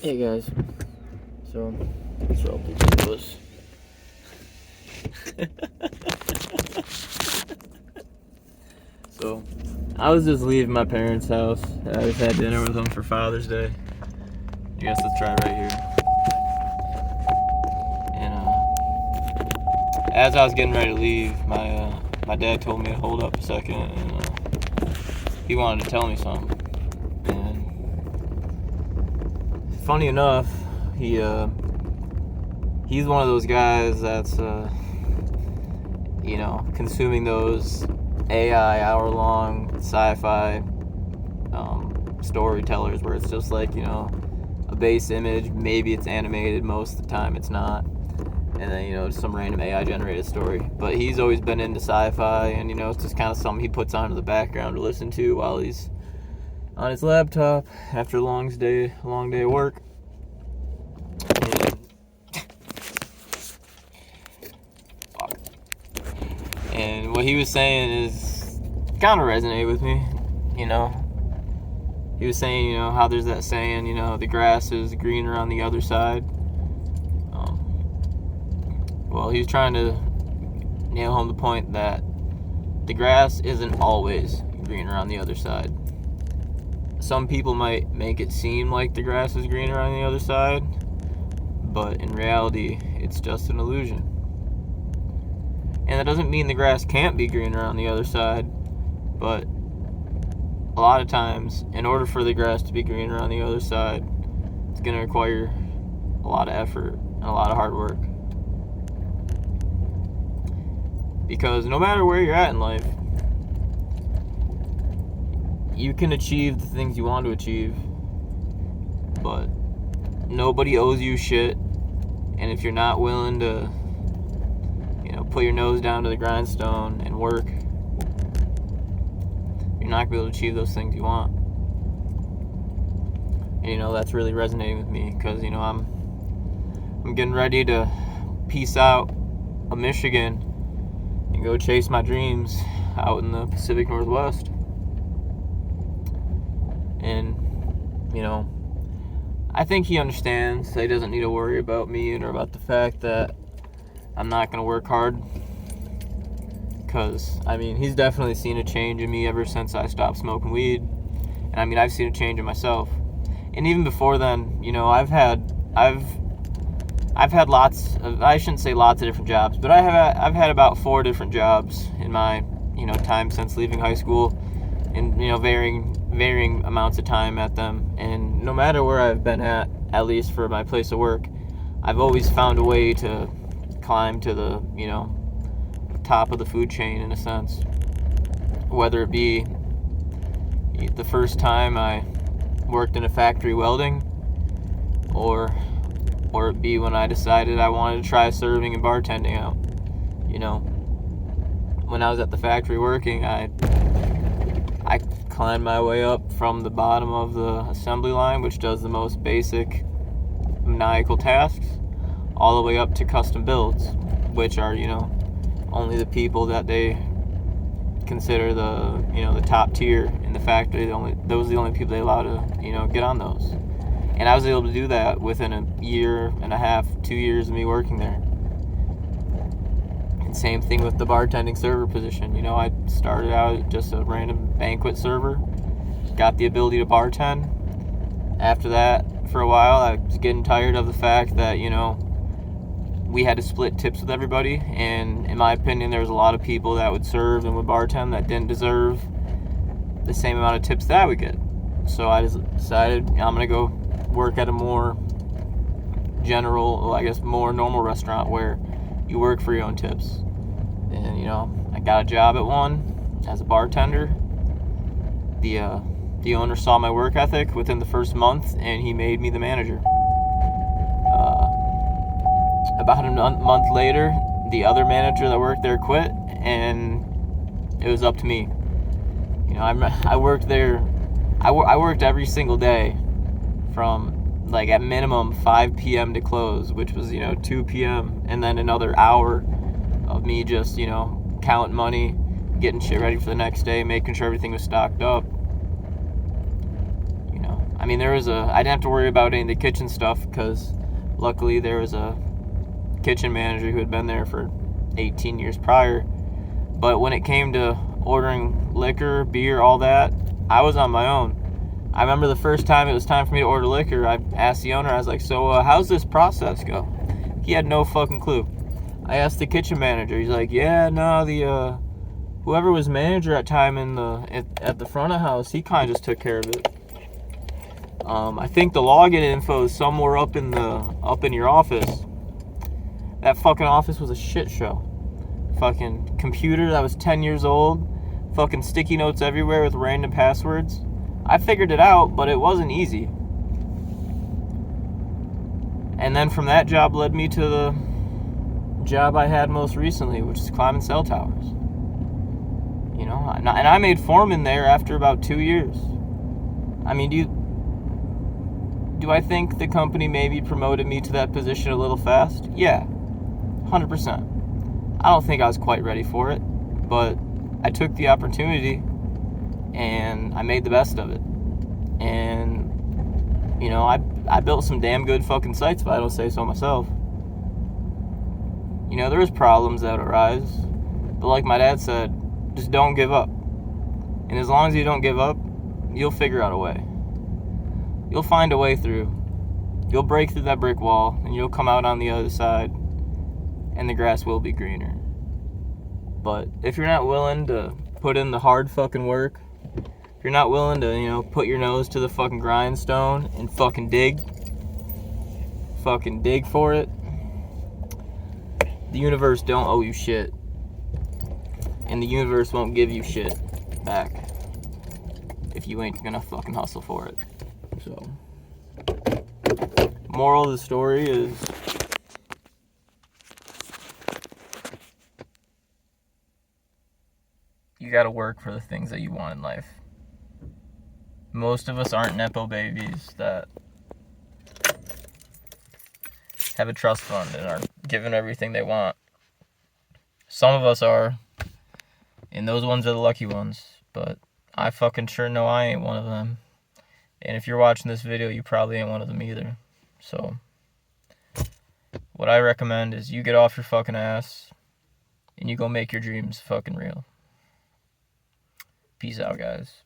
Hey guys, so that's what I'll do today was so I was just leaving my parents' house. I just had dinner with them for Father's Day. I guess let's try right here. And as I was getting ready to leave, my dad told me to hold up a second, and he wanted to tell me something. And funny enough, he's one of those guys that's consuming those AI hour-long sci-fi storytellers where it's just like, a base image. Maybe it's animated, most of the time it's not, and then just some random AI generated story. But he's always been into sci-fi, and it's just kind of something he puts on in the background to listen to while he's on his laptop after a long day of work. And what he was saying is kind of resonated with me. He was saying, how there's that saying, the grass is greener on the other side. Well, he was trying to nail home the point that the grass isn't always greener on the other side. Some people might make it seem like the grass is greener on the other side, but in reality, it's just an illusion. And that doesn't mean the grass can't be greener on the other side, but a lot of times, in order for the grass to be greener on the other side, it's going to require a lot of effort and a lot of hard work. Because no matter where you're at in life, you can achieve the things you want to achieve, but nobody owes you shit. And if you're not willing to put your nose down to the grindstone and work, you're not going to be able to achieve those things you want. And that's really resonating with me, because I'm getting ready to peace out of Michigan and go chase my dreams out in the Pacific Northwest. And I think he understands that he doesn't need to worry about me or about the fact that I'm not going to work hard, because he's definitely seen a change in me ever since I stopped smoking weed. And I've seen a change in myself. And even before then, I've had lots of, I shouldn't say lots of different jobs, but I've had about 4 different jobs in my time since leaving high school, and varying amounts of time at them. And no matter where I've been at least for my place of work, I've always found a way to climb to the top of the food chain, in a sense. Whether it be the first time I worked in a factory welding, or it be when I decided I wanted to try serving and bartending out. When I was at the factory working, I climbed my way up from the bottom of the assembly line, which does the most basic maniacal tasks, all the way up to custom builds, which are only the people that they consider the top tier in the factory. Those are the only people they allow to get on those. And I was able to do that within a year and a half, 2 years of me working there. And same thing with the bartending server position. I started out just a random banquet server, got the ability to bartend. After that, for a while, I was getting tired of the fact that we had to split tips with everybody, and in my opinion, there was a lot of people that would serve and would bartend that didn't deserve the same amount of tips that I would get. So I just decided I'm gonna go work at a more more normal restaurant where you work for your own tips. And I got a job at one as a bartender. The owner saw my work ethic within the first month, and he made me the manager. About a month later, the other manager that worked there quit, and it was up to me. I worked there. I worked every single day from at minimum 5 p.m. to close, which was 2 p.m. and then another hour of me just counting money, getting shit ready for the next day, making sure everything was stocked up. I mean, I didn't have to worry about any of the kitchen stuff because luckily there was a kitchen manager who had been there for 18 years prior. But when it came to ordering liquor, beer, all that, I was on my own. I remember the first time it was time for me to order liquor, I asked the owner, I was like, so how's this process go? He had no fucking clue. I asked the kitchen manager. He's like, yeah, no, the whoever was manager at time at the front of house, he kind of just took care of it. I think the login info is somewhere up in your office. That fucking office was a shit show. Fucking computer that was 10 years old. Fucking sticky notes everywhere with random passwords. I figured it out, but it wasn't easy. And then from that job led me to the job I had most recently, which is climbing cell towers. You know, and I made foreman there after about 2 years. I mean, do I think the company maybe promoted me to that position a little fast? Yeah, 100%. I don't think I was quite ready for it, but I took the opportunity and I made the best of it. And, you know, I built some damn good fucking sites, if I don't say so myself. You know, there's problems that arise, but like my dad said, just don't give up. And as long as you don't give up, you'll figure out a way. You'll find a way through. You'll break through that brick wall, and you'll come out on the other side, and the grass will be greener. But if you're not willing to put in the hard fucking work, if you're not willing to, you know, put your nose to the fucking grindstone and fucking dig for it, the universe don't owe you shit. And the universe won't give you shit back if you ain't gonna fucking hustle for it. So, moral of the story is, you gotta work for the things that you want in life. Most of us aren't Nepo babies that have a trust fund and are given everything they want. Some of us are, and those ones are the lucky ones, but I fucking sure know I ain't one of them. And if you're watching this video, you probably ain't one of them either. So, what I recommend is you get off your fucking ass and you go make your dreams fucking real. Peace out, guys.